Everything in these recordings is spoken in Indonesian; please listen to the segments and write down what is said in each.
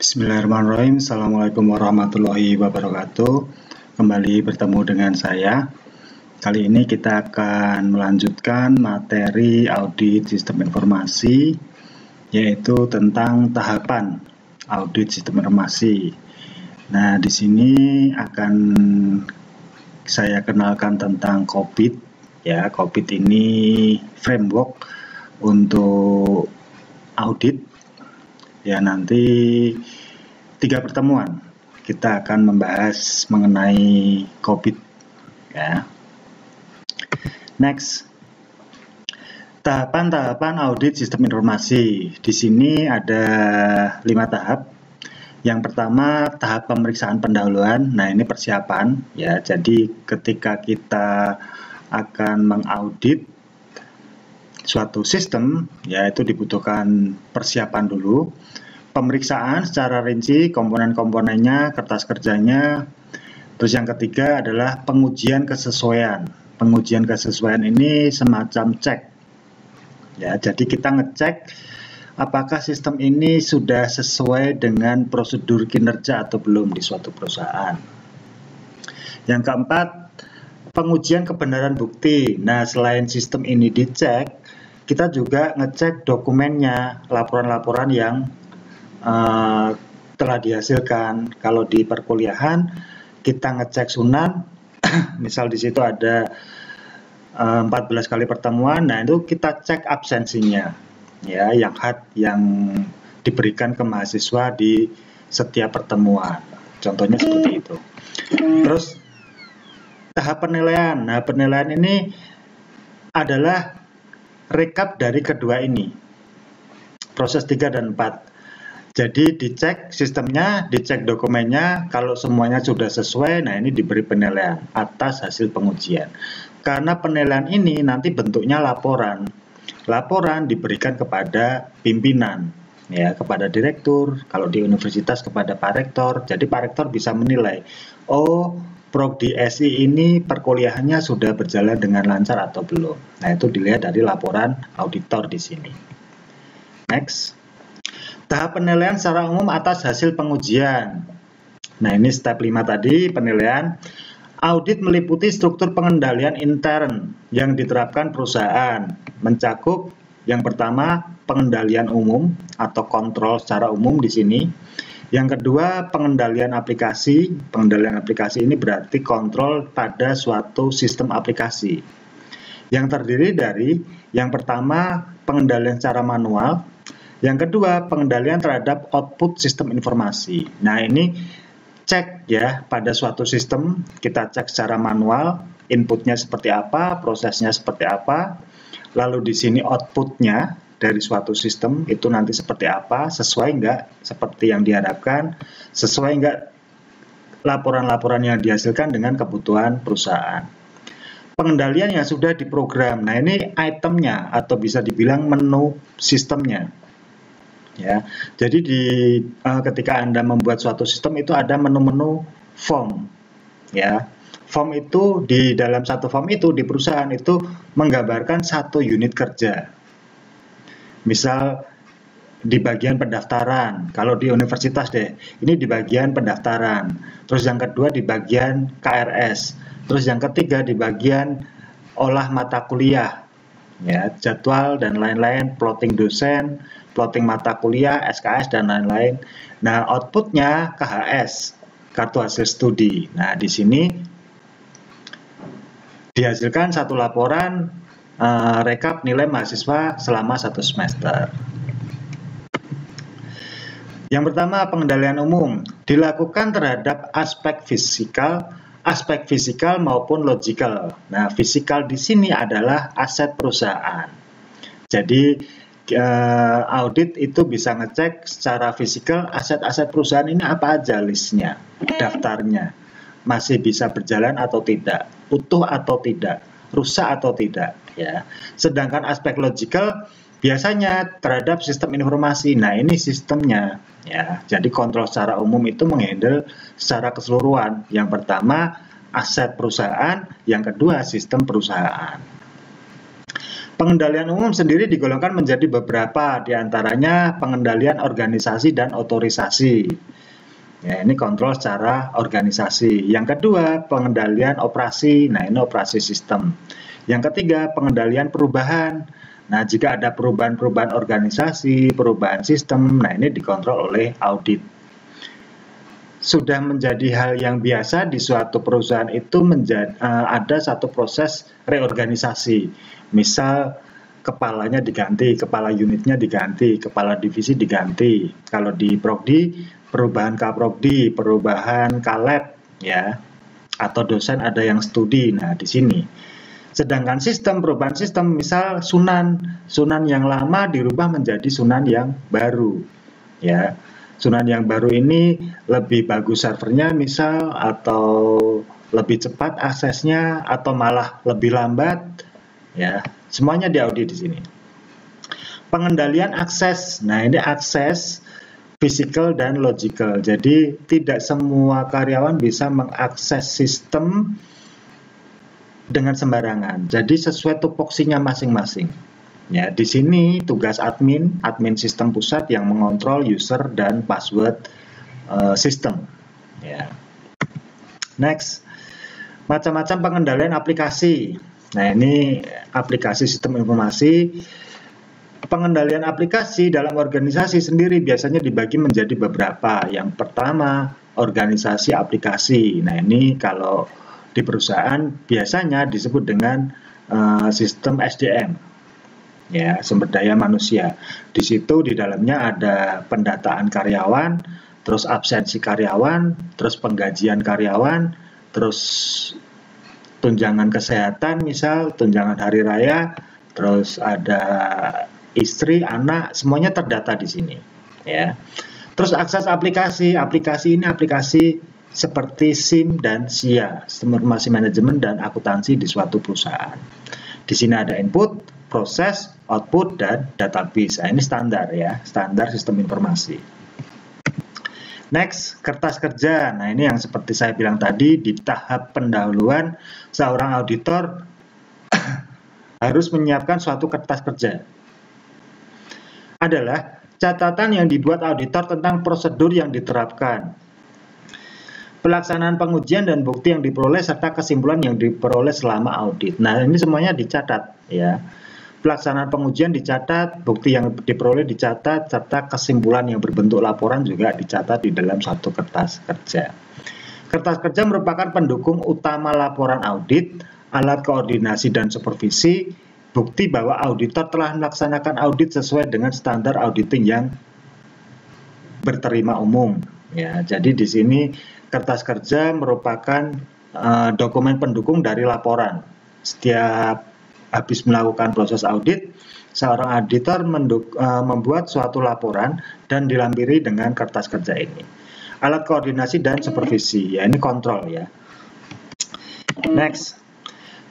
Bismillahirrahmanirrahim. Assalamualaikum warahmatullahi wabarakatuh. Kembali bertemu dengan saya. Kali ini kita akan melanjutkan materi audit sistem informasi, yaitu tentang tahapan audit sistem informasi. Nah, di sini akan saya kenalkan tentang COVID. Ya, COVID ini framework untuk audit. Ya, nanti 3 pertemuan kita akan membahas mengenai COVID. Ya. Next, tahapan-tahapan audit sistem informasi. Di sini ada 5 tahap. Yang pertama tahap pemeriksaan pendahuluan. Nah, ini persiapan. Ya, jadi ketika kita akan mengaudit suatu sistem, yaitu dibutuhkan persiapan dulu, pemeriksaan secara rinci komponen-komponennya, kertas kerjanya. Terus yang ketiga adalah pengujian kesesuaian. Pengujian kesesuaian ini semacam cek. Ya, jadi kita ngecek apakah sistem ini sudah sesuai dengan prosedur kinerja atau belum di suatu perusahaan. Yang keempat, pengujian kebenaran bukti. Nah, selain sistem ini dicek, kita juga ngecek dokumennya, laporan-laporan yang telah dihasilkan. Kalau di perkuliahan, kita ngecek sunan, misal di situ ada 14 kali pertemuan, nah itu kita cek absensinya, ya, yang diberikan ke mahasiswa di setiap pertemuan. Contohnya seperti itu. Terus tahap penilaian. Nah, penilaian ini adalah rekap dari kedua ini, proses 3 dan 4. Jadi dicek sistemnya, dicek dokumennya, kalau semuanya sudah sesuai, nah ini diberi penilaian atas hasil pengujian. Karena penilaian ini nanti bentuknya laporan. Laporan diberikan kepada pimpinan, ya, kepada direktur, kalau di universitas kepada Pak Rektor. Jadi Pak Rektor bisa menilai, oh, Prodi SI ini perkuliahannya sudah berjalan dengan lancar atau belum. Nah, itu dilihat dari laporan auditor di sini. Next. Tahap penilaian secara umum atas hasil pengujian. Nah, ini step 5 tadi, penilaian. Audit meliputi struktur pengendalian intern yang diterapkan perusahaan. Mencakup yang pertama, pengendalian umum atau kontrol secara umum di sini. Yang kedua, pengendalian aplikasi. Pengendalian aplikasi ini berarti kontrol pada suatu sistem aplikasi. Yang terdiri dari, yang pertama, pengendalian secara manual. Yang kedua, pengendalian terhadap output sistem informasi. Nah, ini cek ya pada suatu sistem, kita cek secara manual, inputnya seperti apa, prosesnya seperti apa. Lalu di sini outputnya dari suatu sistem itu nanti seperti apa, sesuai enggak seperti yang diharapkan, sesuai enggak laporan-laporan yang dihasilkan dengan kebutuhan perusahaan. Pengendalian yang sudah diprogram. Nah, ini itemnya atau bisa dibilang menu sistemnya. Ya, jadi ketika Anda membuat suatu sistem itu ada menu-menu form. Ya, form itu di dalam satu form itu di perusahaan itu menggambarkan satu unit kerja. Misal di bagian pendaftaran, kalau di universitas deh, ini di bagian pendaftaran. Terus yang kedua di bagian KRS. Terus yang ketiga di bagian olah mata kuliah. Ya, jadwal dan lain-lain, plotting dosen, plotting mata kuliah, SKS dan lain-lain. Nah, outputnya KHS, kartu hasil studi. Nah, di sini dihasilkan satu laporan rekap nilai mahasiswa selama 1 semester. Yang pertama, pengendalian umum dilakukan terhadap aspek fisikal maupun logikal. Nah, fisikal di sini adalah aset perusahaan. Jadi audit itu bisa ngecek secara fisikal aset-aset perusahaan ini apa aja listnya, daftarnya, masih bisa berjalan atau tidak, utuh atau tidak, rusak atau tidak. Ya. Sedangkan aspek logikal biasanya terhadap sistem informasi. Nah, ini sistemnya. Ya, jadi kontrol secara umum itu menghandle secara keseluruhan. Yang pertama aset perusahaan, yang kedua sistem perusahaan. Pengendalian umum sendiri digolongkan menjadi beberapa, diantaranya pengendalian organisasi dan otorisasi. Ya, ini kontrol secara organisasi. Yang kedua, pengendalian operasi. Nah, ini operasi sistem. Yang ketiga, pengendalian perubahan. Nah, jika ada perubahan-perubahan organisasi, perubahan sistem, nah ini dikontrol oleh audit. Sudah menjadi hal yang biasa di suatu perusahaan itu ada satu proses reorganisasi. Misal kepalanya diganti, kepala unitnya diganti, kepala divisi diganti. Kalau di Prodi, perubahan Kaprodi, perubahan Kaleb, ya, atau dosen ada yang studi. Nah, di sini. Sedangkan perubahan sistem, misal sunan yang lama dirubah menjadi sunan yang baru, ya. Sunan yang baru ini lebih bagus servernya misal, atau lebih cepat aksesnya, atau malah lebih lambat. Ya, semuanya diaudit di sini. Pengendalian akses. Nah, ini akses physical dan logical. Jadi tidak semua karyawan bisa mengakses sistem dengan sembarangan. Jadi sesuai tupoksinya masing-masing. Ya, di sini tugas admin sistem pusat yang mengontrol user dan password sistem. Ya. Next, macam-macam pengendalian aplikasi. Nah, ini aplikasi sistem informasi. Pengendalian aplikasi dalam organisasi sendiri biasanya dibagi menjadi beberapa. Yang pertama, organisasi aplikasi. Nah, ini kalau di perusahaan biasanya disebut dengan sistem SDM. Ya, sumber daya manusia. Di situ di dalamnya ada pendataan karyawan, terus absensi karyawan, terus penggajian karyawan, terus tunjangan kesehatan, misal tunjangan hari raya, terus ada istri, anak, semuanya terdata di sini, ya. Terus akses aplikasi ini aplikasi seperti SIM dan SIA, sistem informasi manajemen dan akuntansi di suatu perusahaan. Di sini ada input, proses, output, dan database. Nah, ini standar ya, standar sistem informasi. Next, kertas kerja. Nah, ini yang seperti saya bilang tadi, di tahap pendahuluan seorang auditor harus menyiapkan suatu kertas kerja. Adalah catatan yang dibuat auditor tentang prosedur yang diterapkan, pelaksanaan pengujian dan bukti yang diperoleh, serta kesimpulan yang diperoleh selama audit. Nah, ini semuanya dicatat ya. Pelaksanaan pengujian dicatat, bukti yang diperoleh dicatat, serta kesimpulan yang berbentuk laporan juga dicatat di dalam satu kertas kerja. Kertas kerja merupakan pendukung utama laporan audit, alat koordinasi dan supervisi, bukti bahwa auditor telah melaksanakan audit sesuai dengan standar auditing yang berterima umum. Ya, jadi di sini kertas kerja merupakan dokumen pendukung dari laporan. Setiap habis melakukan proses audit, seorang auditor membuat suatu laporan dan dilampiri dengan kertas kerja ini. Alat koordinasi dan supervisi, ya ini kontrol ya. Next,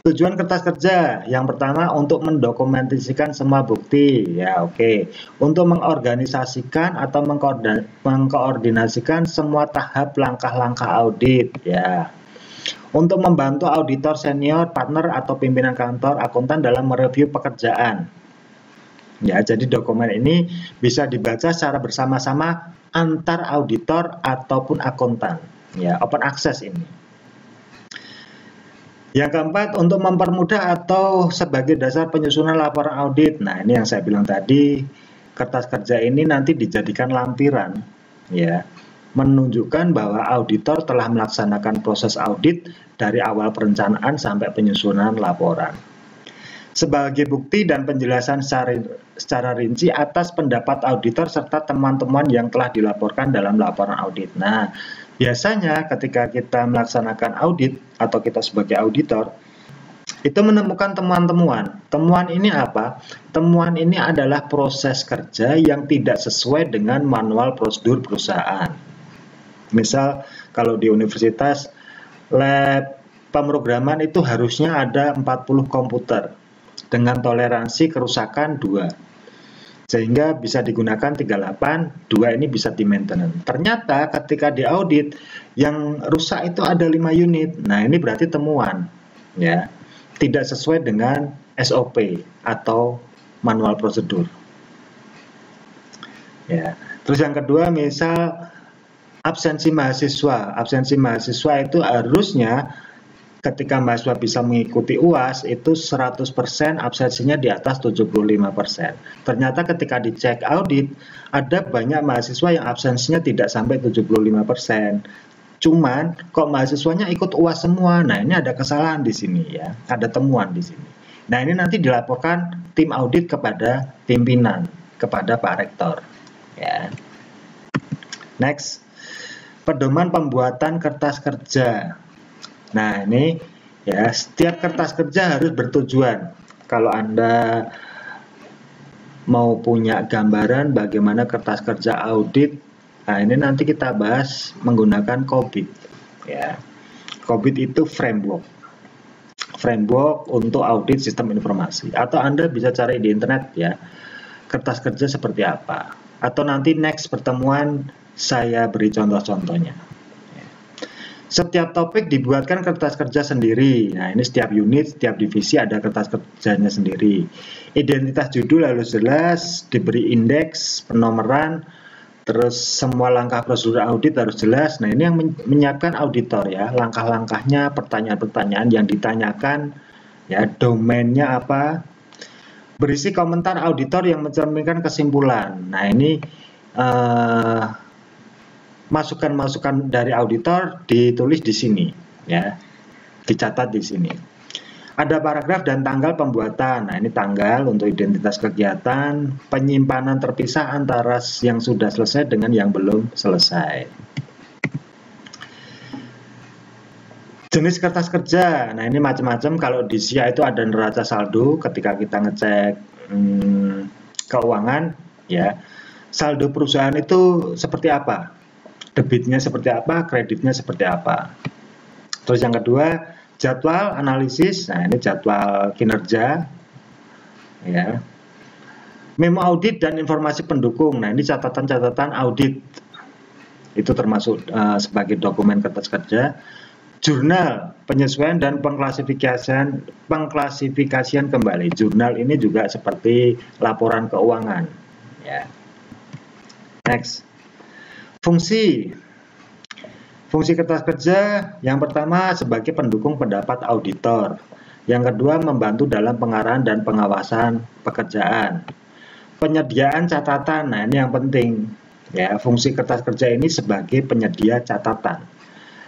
tujuan kertas kerja yang pertama untuk mendokumentasikan semua bukti, ya oke. Untuk mengorganisasikan atau mengkoordinasikan semua tahap langkah-langkah audit, ya. Untuk membantu auditor senior, partner, atau pimpinan kantor akuntan dalam mereview pekerjaan. Ya, jadi dokumen ini bisa dibaca secara bersama-sama antar auditor ataupun akuntan. Ya, open access ini. Yang keempat, untuk mempermudah atau sebagai dasar penyusunan laporan audit. Nah, ini yang saya bilang tadi, kertas kerja ini nanti dijadikan lampiran, ya, menunjukkan bahwa auditor telah melaksanakan proses audit dari awal perencanaan sampai penyusunan laporan. Sebagai bukti dan penjelasan secara rinci atas pendapat auditor serta temuan-temuan yang telah dilaporkan dalam laporan audit. Nah, biasanya ketika kita melaksanakan audit atau kita sebagai auditor, itu menemukan temuan-temuan. Temuan ini apa? Temuan ini adalah proses kerja yang tidak sesuai dengan manual prosedur perusahaan. Misal kalau di universitas, lab pemrograman itu harusnya ada 40 komputer dengan toleransi kerusakan 2. Sehingga bisa digunakan 38, 2 ini bisa di maintenance. Ternyata ketika di audit yang rusak itu ada 5 unit. Nah, ini berarti temuan ya. Tidak sesuai dengan SOP atau manual prosedur. Ya. Terus yang kedua, misal absensi mahasiswa. Absensi mahasiswa itu harusnya ketika mahasiswa bisa mengikuti UAS itu 100% absensinya di atas 75%. Ternyata ketika dicek audit, ada banyak mahasiswa yang absensinya tidak sampai 75%. Cuman kok mahasiswanya ikut UAS semua. Nah, ini ada kesalahan di sini ya, ada temuan di sini. Nah, ini nanti dilaporkan tim audit kepada pimpinan, kepada Pak Rektor ya. Next, pedoman pembuatan kertas kerja. Nah, ini ya, setiap kertas kerja harus bertujuan. Kalau Anda mau punya gambaran bagaimana kertas kerja audit, nah ini nanti kita bahas menggunakan COBIT ya. COBIT itu framework untuk audit sistem informasi, atau Anda bisa cari di internet ya, kertas kerja seperti apa, atau nanti next pertemuan saya beri contoh-contohnya. Setiap topik dibuatkan kertas kerja sendiri. Nah, ini setiap unit, setiap divisi ada kertas kerjanya sendiri. Identitas judul harus jelas, diberi indeks, penomoran, terus semua langkah prosedur audit harus jelas. Nah, ini yang menyiapkan auditor ya, langkah-langkahnya, pertanyaan-pertanyaan yang ditanyakan, ya, domainnya apa. Berisi komentar auditor yang mencerminkan kesimpulan. Nah, ini masukan-masukan dari auditor ditulis di sini ya, dicatat di sini. Ada paragraf dan tanggal pembuatan. Nah, ini tanggal untuk identitas kegiatan, penyimpanan terpisah antara yang sudah selesai dengan yang belum selesai. Jenis kertas kerja. Nah, ini macam-macam. Kalau di SIA itu ada neraca saldo ketika kita ngecek keuangan ya. Saldo perusahaan itu seperti apa? Debitnya seperti apa, kreditnya seperti apa. Terus yang kedua, jadwal analisis. Nah, ini jadwal kinerja ya. Memo audit dan informasi pendukung. Nah, ini catatan-catatan audit. Itu termasuk sebagai dokumen kertas kerja. Jurnal penyesuaian dan pengklasifikasian kembali. Jurnal ini juga seperti laporan keuangan ya. Next. Fungsi kertas kerja yang pertama sebagai pendukung pendapat auditor, yang kedua membantu dalam pengarahan dan pengawasan pekerjaan, penyediaan catatan. Nah, ini yang penting ya, fungsi kertas kerja ini sebagai penyedia catatan.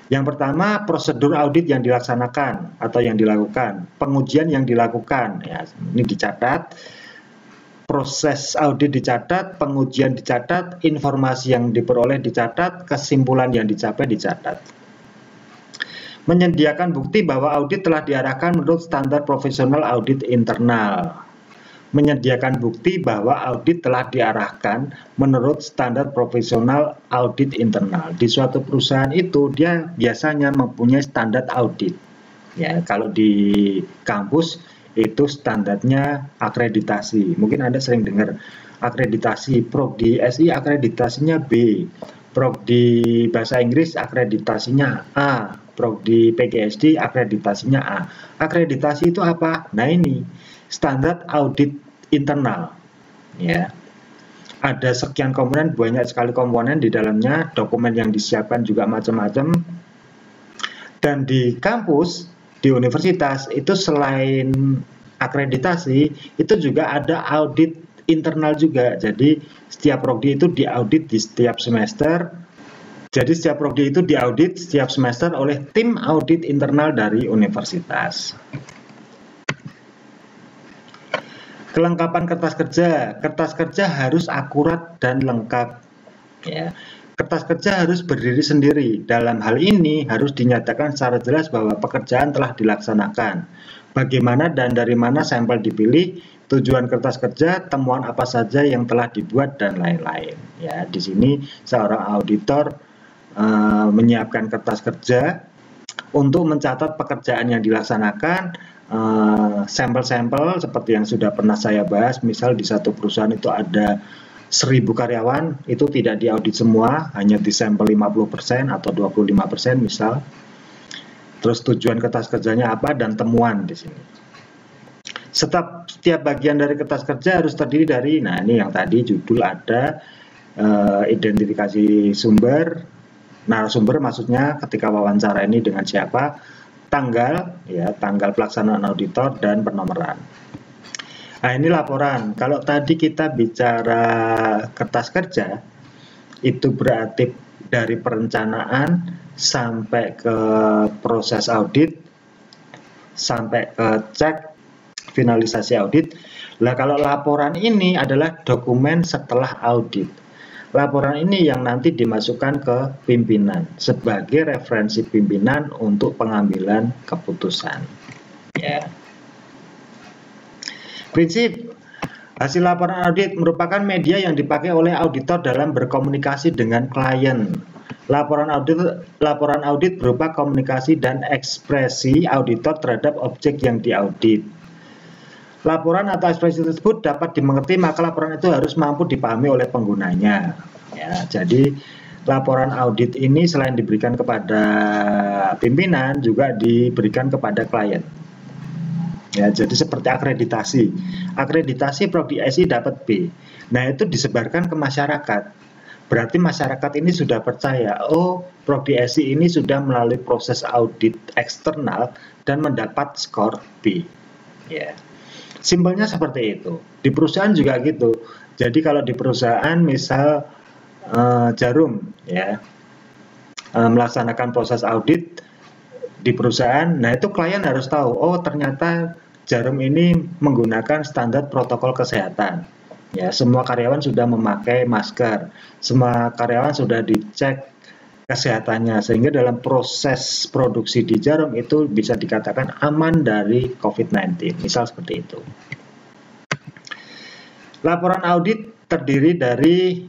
Yang pertama prosedur audit yang dilaksanakan atau yang dilakukan, pengujian yang dilakukan ya, ini dicatat. Proses audit dicatat, pengujian dicatat, informasi yang diperoleh dicatat, kesimpulan yang dicapai dicatat. Menyediakan bukti bahwa audit telah diarahkan menurut standar profesional audit internal. Menyediakan bukti bahwa audit telah diarahkan menurut standar profesional audit internal. Di suatu perusahaan itu dia biasanya mempunyai standar audit. Ya, kalau di kampus itu standarnya akreditasi. Mungkin Anda sering dengar akreditasi, Prodi SI akreditasinya B, Prodi Bahasa Inggris akreditasinya A, Prodi PGSD akreditasinya A. Akreditasi itu apa? Nah, ini standar audit internal ya. Ada sekian komponen, banyak sekali komponen di dalamnya, dokumen yang disiapkan juga macam-macam. Dan di kampus, di universitas itu selain akreditasi itu juga ada audit internal juga. Jadi setiap prodi itu diaudit di setiap semester. Jadi setiap prodi itu diaudit setiap semester oleh tim audit internal dari universitas. Kelengkapan kertas kerja. Kertas kerja harus akurat dan lengkap ya. Kertas kerja harus berdiri sendiri. Dalam hal ini harus dinyatakan secara jelas bahwa pekerjaan telah dilaksanakan. Bagaimana dan dari mana sampel dipilih, tujuan kertas kerja, temuan apa saja yang telah dibuat dan lain-lain. Ya, di sini seorang auditor menyiapkan kertas kerja untuk mencatat pekerjaan yang dilaksanakan, sampel-sampel seperti yang sudah pernah saya bahas. Misal di satu perusahaan itu ada 1000 karyawan, itu tidak diaudit semua, hanya disampel 50% atau 25% misal. Terus tujuan kertas kerjanya apa dan temuan di sini. Setiap bagian dari kertas kerja harus terdiri dari, nah ini yang tadi judul ada, identifikasi sumber, narasumber maksudnya ketika wawancara ini dengan siapa, tanggal, ya tanggal pelaksanaan auditor dan penomoran. Nah ini laporan. Kalau tadi kita bicara kertas kerja, itu berarti dari perencanaan sampai ke proses audit, sampai ke cek finalisasi audit. Nah, kalau laporan ini adalah dokumen setelah audit. Laporan ini yang nanti dimasukkan ke pimpinan sebagai referensi pimpinan untuk pengambilan keputusan. Ya. Prinsip hasil laporan audit merupakan media yang dipakai oleh auditor dalam berkomunikasi dengan klien. Laporan audit berupa komunikasi dan ekspresi auditor terhadap objek yang diaudit. Laporan atau ekspresi tersebut dapat dimengerti, maka laporan itu harus mampu dipahami oleh penggunanya. Ya, jadi laporan audit ini selain diberikan kepada pimpinan, juga diberikan kepada klien. Ya, jadi seperti akreditasi. Akreditasi Prodi SI dapat B. Nah, itu disebarkan ke masyarakat. Berarti masyarakat ini sudah percaya, oh Prodi SI ini sudah melalui proses audit eksternal dan mendapat skor B. Ya. Simpelnya seperti itu. Di perusahaan juga gitu. Jadi kalau di perusahaan misal Jarum ya melaksanakan proses audit di perusahaan, nah itu klien harus tahu, oh ternyata Jarum ini menggunakan standar protokol kesehatan. Ya, semua karyawan sudah memakai masker, semua karyawan sudah dicek kesehatannya, sehingga dalam proses produksi di Jarum itu bisa dikatakan aman dari COVID-19, misal seperti itu. Laporan audit terdiri dari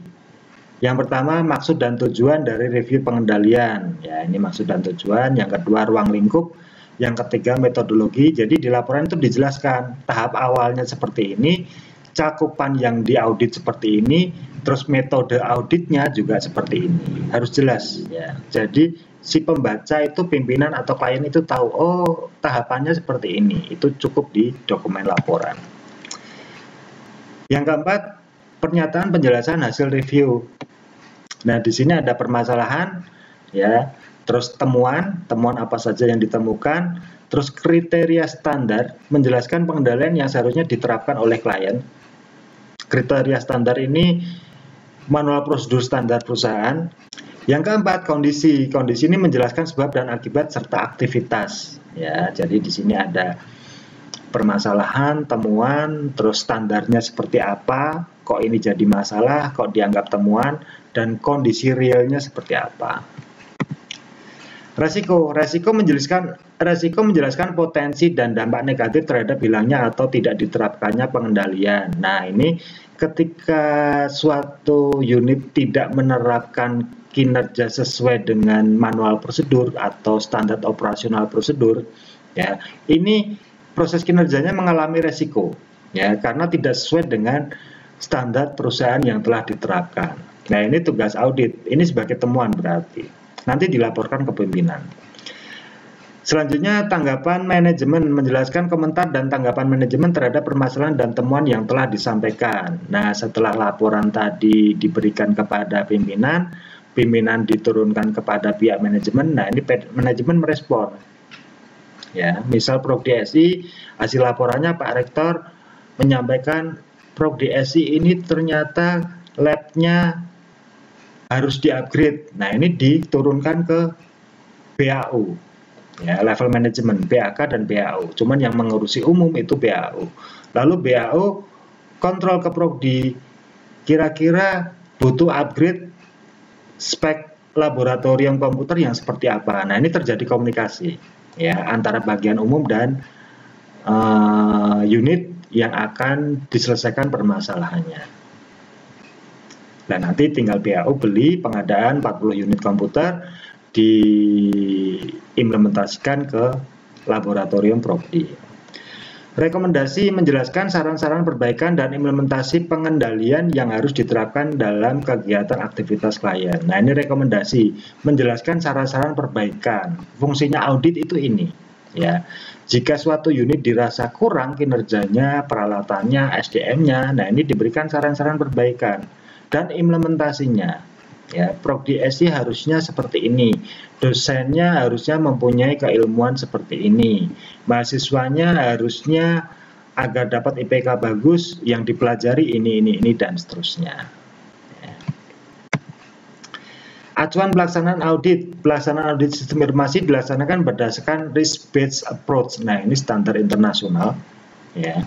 yang pertama maksud dan tujuan dari review pengendalian, ya ini maksud dan tujuan. Yang kedua ruang lingkup, yang ketiga metodologi. Jadi di laporan itu dijelaskan tahap awalnya seperti ini, cakupan yang diaudit seperti ini, terus metode auditnya juga seperti ini, harus jelas ya. Jadi si pembaca itu, pimpinan atau klien itu tahu, oh tahapannya seperti ini, itu cukup di dokumen laporan. Yang keempat, pernyataan penjelasan hasil review. Nah di sini ada permasalahan ya, terus temuan apa saja yang ditemukan, terus kriteria standar menjelaskan pengendalian yang seharusnya diterapkan oleh klien. Kriteria standar ini manual prosedur standar perusahaan. Yang keempat, kondisi ini menjelaskan sebab dan akibat serta aktivitas. Ya, jadi di sini ada permasalahan, temuan, terus standarnya seperti apa, kok ini jadi masalah, kok dianggap temuan, dan kondisi realnya seperti apa. Resiko menjelaskan potensi dan dampak negatif terhadap hilangnya atau tidak diterapkannya pengendalian. Nah, ini ketika suatu unit tidak menerapkan kinerja sesuai dengan manual prosedur atau standar operasional prosedur, ya, ini proses kinerjanya mengalami resiko, ya, karena tidak sesuai dengan standar perusahaan yang telah diterapkan. Nah, ini tugas audit. Ini sebagai temuan berarti. Nanti dilaporkan ke pimpinan. Selanjutnya, tanggapan manajemen menjelaskan komentar dan tanggapan manajemen terhadap permasalahan dan temuan yang telah disampaikan. Nah, setelah laporan tadi diberikan kepada pimpinan, pimpinan diturunkan kepada pihak manajemen. Nah, ini manajemen merespon. Ya, misal Prodi SI, hasil laporannya Pak Rektor menyampaikan Prodi SI ini ternyata labnya harus di-upgrade. Nah, ini diturunkan ke BAU. Ya, level manajemen, BAK dan BAU. Cuman yang mengurusi umum itu BAU. Lalu BAU kontrol ke Prodi, kira-kira butuh upgrade spek laboratorium komputer yang seperti apa. Nah, ini terjadi komunikasi ya antara bagian umum dan unit yang akan diselesaikan permasalahannya. Dan nanti tinggal BAU beli pengadaan 40 unit komputer, diimplementasikan ke laboratorium Prodi. Rekomendasi menjelaskan saran-saran perbaikan dan implementasi pengendalian yang harus diterapkan dalam kegiatan aktivitas klien. Nah, ini rekomendasi menjelaskan saran-saran perbaikan. Fungsinya audit itu ini. ya. Jika suatu unit dirasa kurang kinerjanya, peralatannya, SDM-nya, nah ini diberikan saran-saran perbaikan dan implementasinya. Ya, Prodi SI harusnya seperti ini, dosennya harusnya mempunyai keilmuan seperti ini, mahasiswanya harusnya agar dapat IPK bagus yang dipelajari ini dan seterusnya. Acuan pelaksanaan audit. Pelaksanaan audit sistem informasi dilaksanakan berdasarkan risk-based approach. Nah, ini standar internasional. Ya.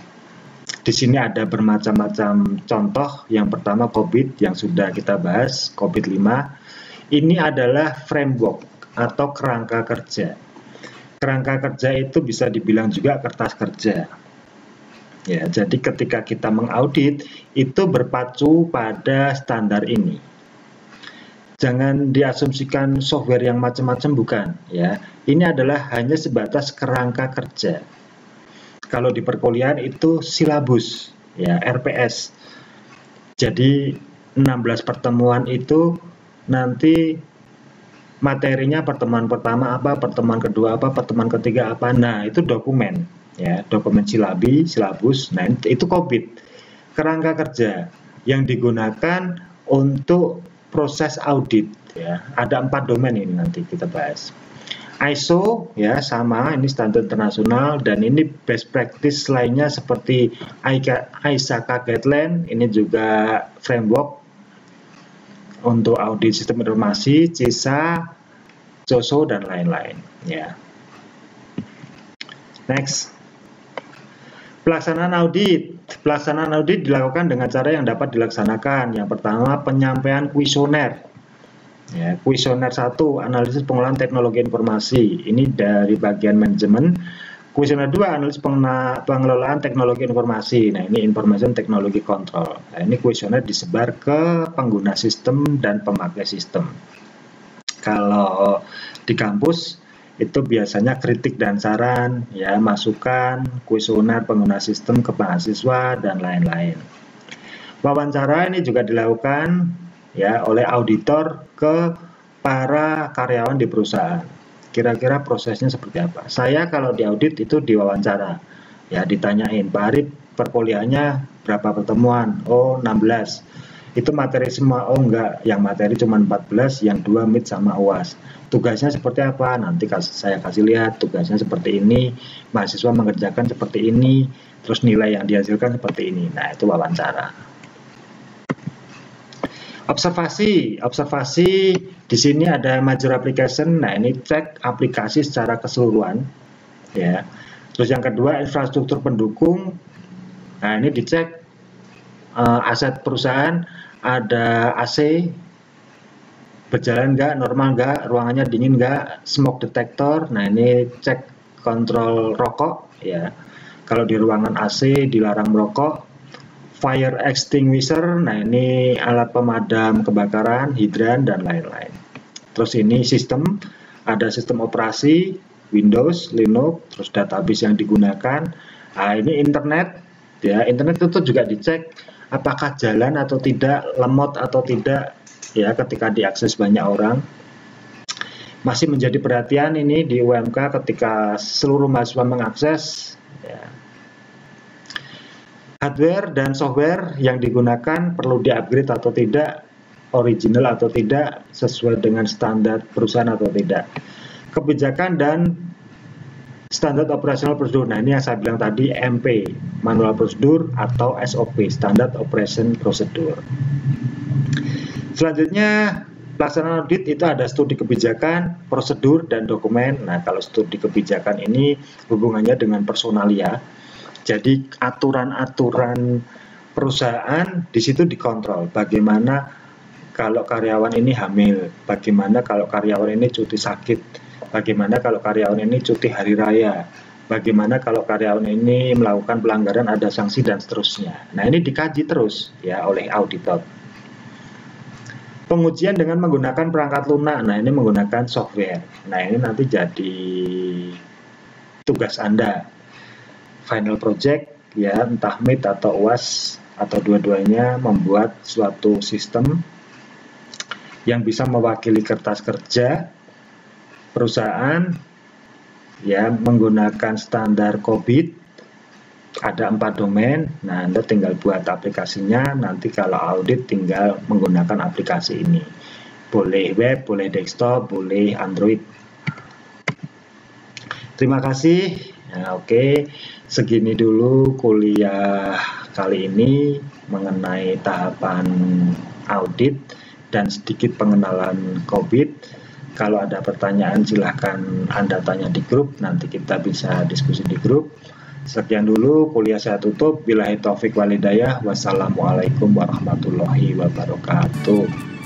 Di sini ada bermacam-macam contoh. Yang pertama COVID yang sudah kita bahas, COVID 5. Ini adalah framework atau kerangka kerja. Kerangka kerja itu bisa dibilang juga kertas kerja. Ya, jadi ketika kita mengaudit itu berpacu pada standar ini. Jangan diasumsikan software yang macam-macam, bukan ya. Ini adalah hanya sebatas kerangka kerja. Kalau di perkuliahan itu silabus ya, RPS. Jadi 16 pertemuan itu nanti materinya pertemuan pertama apa, pertemuan kedua apa, pertemuan ketiga apa. Nah, itu dokumen ya, dokumen silabus. Nah, itu COVID. Kerangka kerja yang digunakan untuk proses audit ya. Ada 4 domain ini nanti kita bahas. ISO ya sama, ini standar internasional, dan ini best practice lainnya seperti ISACA guideline, ini juga framework untuk audit sistem informasi, CISA, COSO dan lain-lain ya. Next. Pelaksanaan audit. Pelaksanaan audit dilakukan dengan cara yang dapat dilaksanakan. Yang pertama, penyampaian kuesioner. Ya, kuesioner 1, analisis pengolahan teknologi informasi. Ini dari bagian manajemen. Kuesioner 2, analisis pengelolaan teknologi informasi. Nah, ini information technology control. Nah, ini kuesioner disebar ke pengguna sistem dan pemakai sistem. Kalau di kampus itu biasanya kritik dan saran, ya, masukan, kuesioner pengguna sistem ke mahasiswa dan lain-lain. Wawancara ini juga dilakukan ya oleh auditor ke para karyawan di perusahaan. Kira-kira prosesnya seperti apa? Saya kalau di audit itu diwawancara, ya ditanyain, Pak Arif perkuliahannya berapa pertemuan? Oh 16. Itu materi semua? Oh enggak, yang materi cuma 14, yang 2 mid sama UAS. Tugasnya seperti apa? Nanti saya kasih lihat, tugasnya seperti ini, mahasiswa mengerjakan seperti ini, terus nilai yang dihasilkan seperti ini. Nah, itu wawancara. Observasi di sini ada major application. Nah, ini cek aplikasi secara keseluruhan, ya. Terus yang kedua, infrastruktur pendukung. Nah, ini dicek aset perusahaan, ada AC, berjalan nggak, normal nggak, ruangannya dingin nggak, smoke detector. Nah, ini cek kontrol rokok ya. Kalau di ruangan AC dilarang merokok. Fire extinguisher, nah ini alat pemadam kebakaran, hidran dan lain-lain. Terus ini sistem, ada sistem operasi Windows, Linux, terus database yang digunakan. Nah, ini internet ya. Internet itu juga dicek apakah jalan atau tidak, lemot atau tidak ya ketika diakses banyak orang. Masih menjadi perhatian ini di UMK ketika seluruh mahasiswa mengakses ya. Hardware dan software yang digunakan perlu di-upgrade atau tidak, original atau tidak, sesuai dengan standar perusahaan atau tidak. Kebijakan dan standar operasional prosedur. Nah, ini yang saya bilang tadi, MP, manual prosedur atau SOP, standard operation procedure. Selanjutnya, pelaksanaan audit itu ada studi kebijakan, prosedur, dan dokumen. Nah, kalau studi kebijakan ini hubungannya dengan personalia. Jadi aturan-aturan perusahaan di situ dikontrol. Bagaimana kalau karyawan ini hamil, bagaimana kalau karyawan ini cuti sakit, bagaimana kalau karyawan ini cuti hari raya, bagaimana kalau karyawan ini melakukan pelanggaran ada sanksi dan seterusnya. Nah, ini dikaji terus ya oleh auditor. Pengujian dengan menggunakan perangkat lunak. Nah, ini menggunakan software. Nah, ini nanti jadi tugas Anda. Final project ya, entah MIT atau UAS atau dua-duanya, membuat suatu sistem yang bisa mewakili kertas kerja perusahaan ya, menggunakan standar COBIT. Ada 4 domain. Nah, Anda tinggal buat aplikasinya. Nanti kalau audit tinggal menggunakan aplikasi ini. Boleh web, boleh desktop, boleh Android. Terima kasih. Nah, oke, segini dulu kuliah kali ini mengenai tahapan audit dan sedikit pengenalan COBIT. Kalau ada pertanyaan silahkan Anda tanya di grup, nanti kita bisa diskusi di grup. Sekian dulu, kuliah saya tutup. Billahi taufik walhidayah. Wassalamualaikum warahmatullahi wabarakatuh.